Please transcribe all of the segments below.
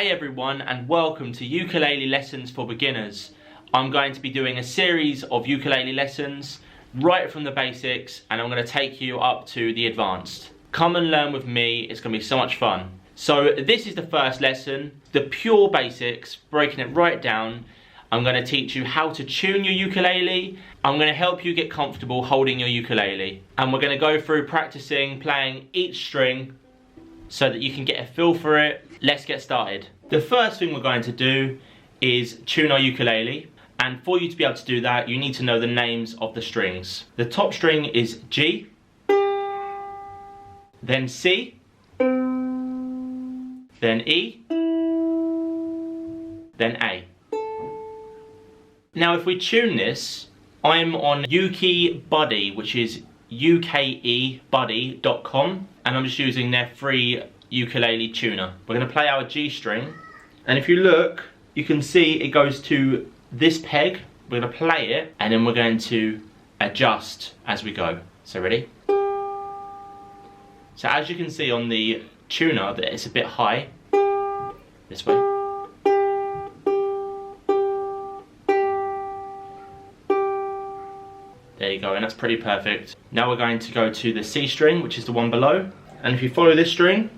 Hey everyone, and welcome to Ukulele Lessons for Beginners. I'm going to be doing a series of ukulele lessons right from the basics, and I'm going to take you up to the advanced. Come and learn with me, it's going to be so much fun. So this is the first lesson, the pure basics, breaking it right down. I'm going to teach you how to tune your ukulele. I'm going to help you get comfortable holding your ukulele. And we're going to go through practicing playing each string so that you can get a feel for it. Let's get started. The first thing we're going to do is tune our ukulele. And for you to be able to do that, you need to know the names of the strings. The top string is G, then C, then E, then A. Now if we tune this, I'm on UkiBuddy, which is ukebuddy.com, and I'm just using their free ukulele tuner. We're going to play our G string, and if you look, you can see it goes to this peg. We're going to play it, and then we're going to adjust as we go. So ready? So as you can see on the tuner, that it's a bit high. This way. There you go, and that's pretty perfect. Now we're going to go to the C string, which is the one below. And if you follow this string,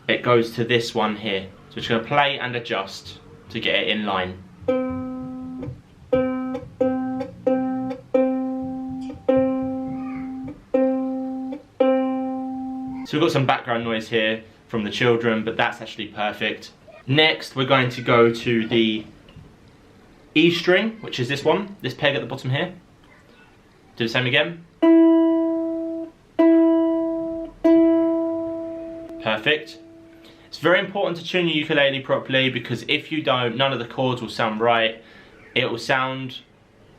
it goes to this one here. So it's going to play and adjust to get it in line. So we've got some background noise here from the children, but that's actually perfect. Next, we're going to go to the E string, which is this one, this peg at the bottom here. Do the same again. Perfect. It's very important to tune your ukulele properly, because if you don't, none of the chords will sound right. It will sound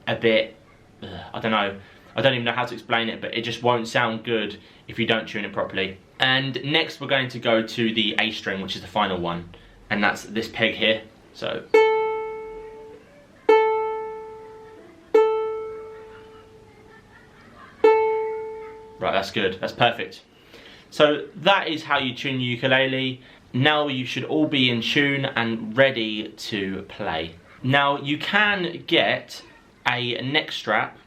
a bit, I don't know, I don't even know how to explain it, but it just won't sound good if you don't tune it properly. And next we're going to go to the A string, which is the final one, and that's this peg here. So. Right, that's good, that's perfect. So that is how you tune your ukulele. Now you should all be in tune and ready to play. Now you can get a neck strap,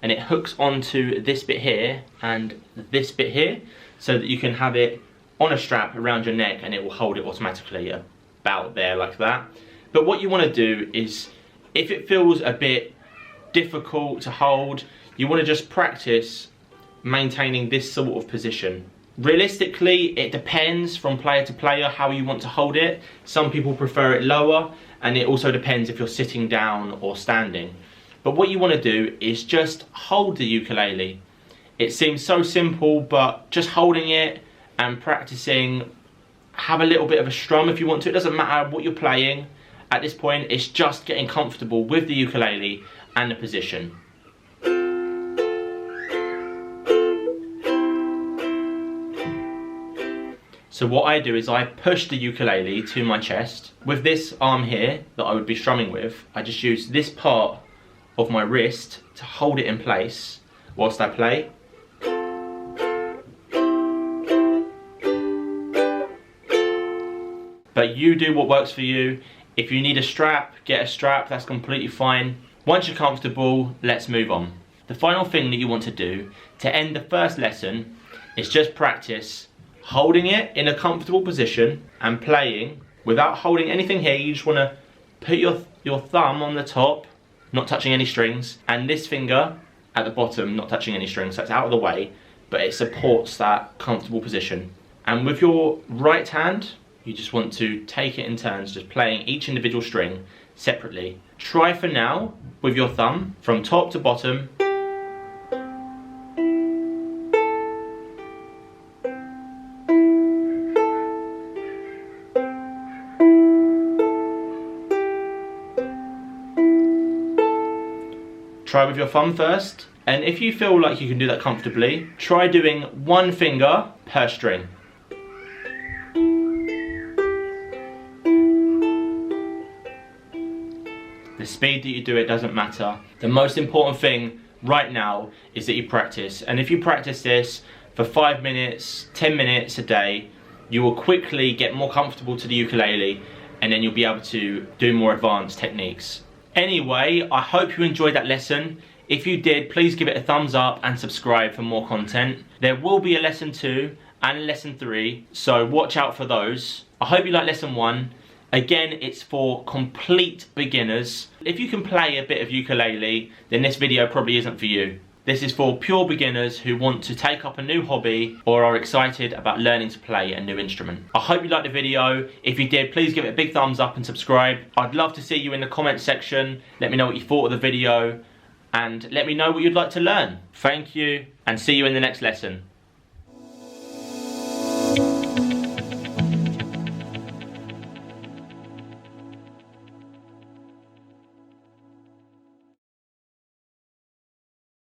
and it hooks onto this bit here and this bit here, so that you can have it on a strap around your neck and it will hold it automatically about there like that. But what you want to do is, if it feels a bit difficult to hold, you want to just practice maintaining this sort of position. Realistically, it depends from player to player how you want to hold it. Some people prefer it lower, and it also depends if you're sitting down or standing. But what you want to do is just hold the ukulele. It seems so simple, but just holding it and practicing, have a little bit of a strum if you want to. It doesn't matter what you're playing. At this point, it's just getting comfortable with the ukulele and the position. So what I do is I push the ukulele to my chest. With this arm here that I would be strumming with, I just use this part of my wrist to hold it in place whilst I play. But you do what works for you. If you need a strap, get a strap, that's completely fine. Once you're comfortable, let's move on. The final thing that you want to do to end the first lesson is just practice holding it in a comfortable position and playing without holding anything here. You just want to put your thumb on the top, not touching any strings, and this finger at the bottom, not touching any strings. So it's out of the way, but it supports that comfortable position. And with your right hand, you just want to take it in turns, just playing each individual string separately. Try for now with your thumb from top to bottom. Try with your thumb first, and if you feel like you can do that comfortably, try doing one finger per string. The speed that you do it doesn't matter. The most important thing right now is that you practice, and if you practice this for 5 minutes, 10 minutes a day, you will quickly get more comfortable to the ukulele, and then you'll be able to do more advanced techniques. Anyway, I hope you enjoyed that lesson. If you did, please give it a thumbs up and subscribe for more content. There will be a lesson 2 and a lesson 3, so watch out for those. I hope you like lesson 1. Again, it's for complete beginners. If you can play a bit of ukulele, then this video probably isn't for you. This is for pure beginners who want to take up a new hobby or are excited about learning to play a new instrument. I hope you liked the video. If you did, please give it a big thumbs up and subscribe. I'd love to see you in the comment section. Let me know what you thought of the video and let me know what you'd like to learn. Thank you and see you in the next lesson.